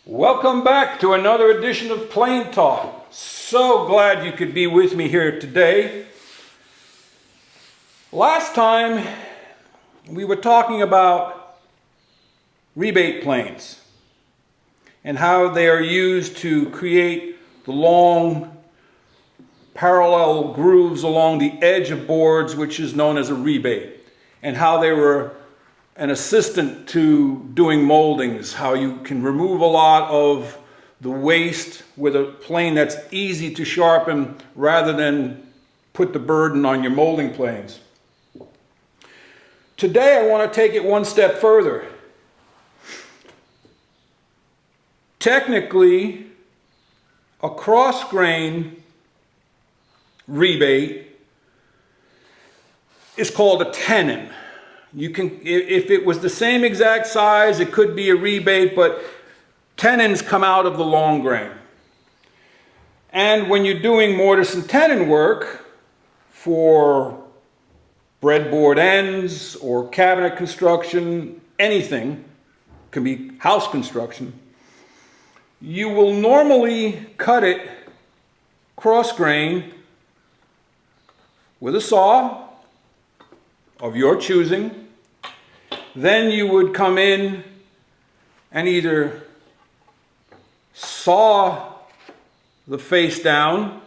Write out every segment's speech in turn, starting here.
Welcome back to another edition of Plane Talk. So glad you could be with me here today. Last time we were talking about rebate planes and how they are used to create the long parallel grooves along the edge of boards, which is known as a rebate, and how they were an assistant to doing moldings, how you can remove a lot of the waste with a plane that's easy to sharpen rather than put the burden on your molding planes. Today I want to take it one step further. Technically, a cross-grain rebate is called a tenon. You can, if it was the same exact size, it could be a rebate, but tenons come out of the long grain. And when you're doing mortise and tenon work for breadboard ends or cabinet construction, anything, can be house construction, you will normally cut it cross grain with a saw of your choosing. Then you would come in and either saw the face down,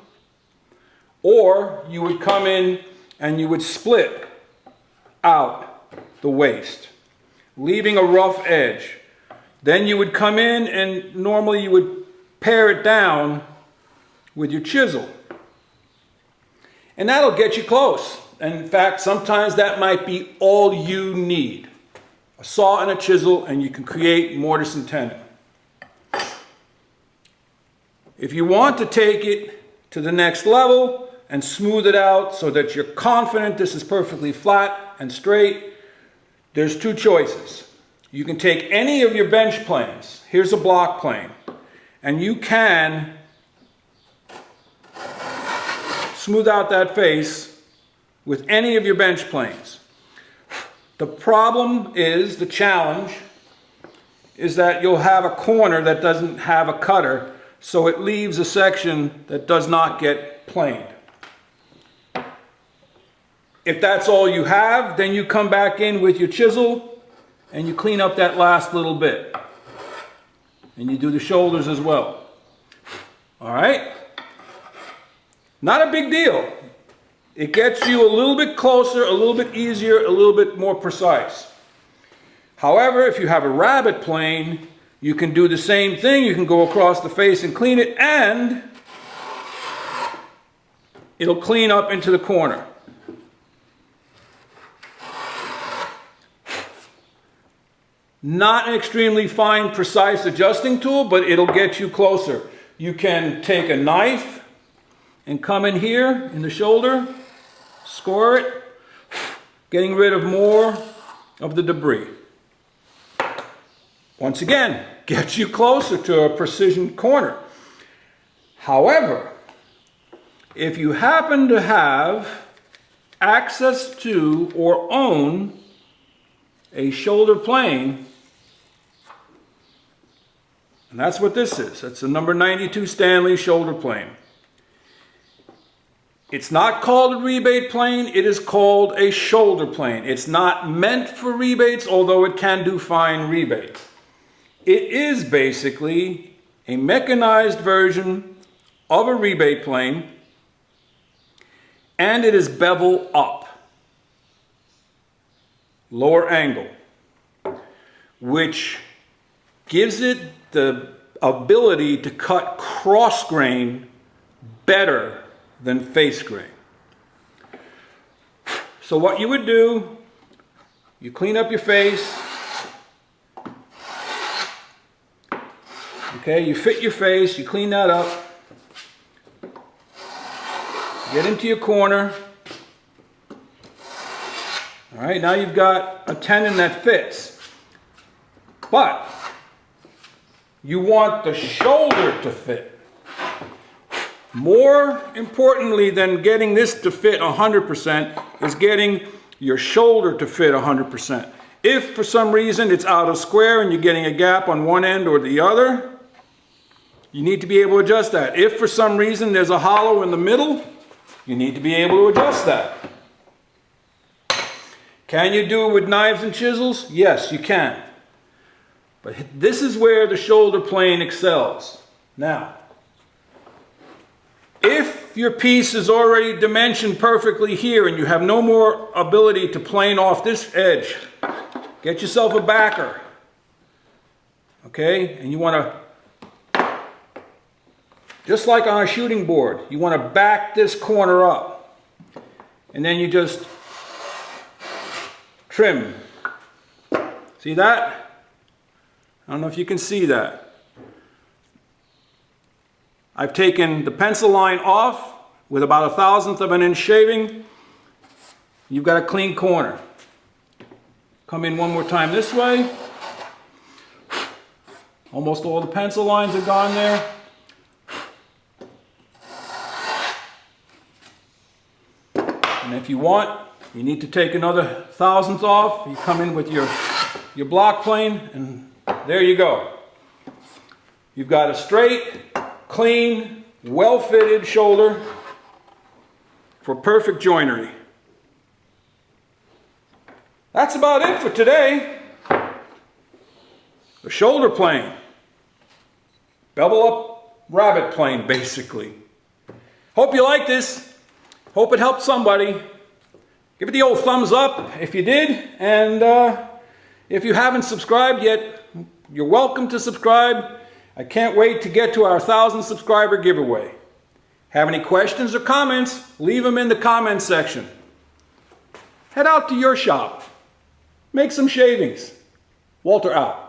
or you would come in and you would split out the waste, leaving a rough edge. Then you would come in and normally you would pare it down with your chisel. And that'll get you close. And in fact, sometimes that might be all you need. A saw and a chisel, and you can create mortise and tenon. If you want to take it to the next level and smooth it out so that you're confident this is perfectly flat and straight, there's two choices. You can take any of your bench planes. Here's a block plane. And you can smooth out that face with any of your bench planes. The problem is, the challenge, is that you'll have a corner that doesn't have a cutter, so it leaves a section that does not get planed. If that's all you have, then you come back in with your chisel and you clean up that last little bit. And you do the shoulders as well. All right? Not a big deal. It gets you a little bit closer, a little bit easier, a little bit more precise. However, if you have a rabbet plane, you can do the same thing. You can go across the face and clean it, and it'll clean up into the corner. Not an extremely fine, precise adjusting tool, but it'll get you closer. You can take a knife and come in here in the shoulder, score it, getting rid of more of the debris. Once again, gets you closer to a precision corner. However, if you happen to have access to or own a shoulder plane, and that's what this is. It's a number 92 Stanley shoulder plane. It's not called a rebate plane, it is called a shoulder plane. It's not meant for rebates, although it can do fine rebates. It is basically a mechanized version of a rebate plane, and it is bevel up, lower angle, which gives it the ability to cut cross grain better than face grain. So what you would do, you clean up your face, okay, you fit your face, you clean that up, get into your corner. All right, now you've got a tenon that fits, but you want the shoulder to fit. More importantly than getting this to fit 100% is getting your shoulder to fit 100%. If for some reason it's out of square and you're getting a gap on one end or the other, You need to be able to adjust that. If for some reason there's a hollow in the middle, you need to be able to adjust that. Can you do it with knives and chisels? Yes, you can. But this is where the shoulder plane excels. Now, if your piece is already dimensioned perfectly here and you have no more ability to plane off this edge, get yourself a backer. Okay? And you want to, just like on a shooting board, you want to back this corner up. And then you just trim. See that? I don't know if you can see that. I've taken the pencil line off with about 1/1000 of an inch shaving. You've got a clean corner. Come in one more time this way. Almost all the pencil lines are gone there. And if you want, you need to take another 1/1000 off. You come in with your block plane, and there you go. You've got a straight, clean, well-fitted shoulder for perfect joinery. That's about it for today. The shoulder plane. Bevel up rabbet plane, basically. Hope you like this. Hope it helped somebody. Give it the old thumbs up if you did, and if you haven't subscribed yet, you're welcome to subscribe. I can't wait to get to our 1,000 subscriber giveaway. Have any questions or comments? Leave them in the comments section. Head out to your shop. Make some shavings. Walter out.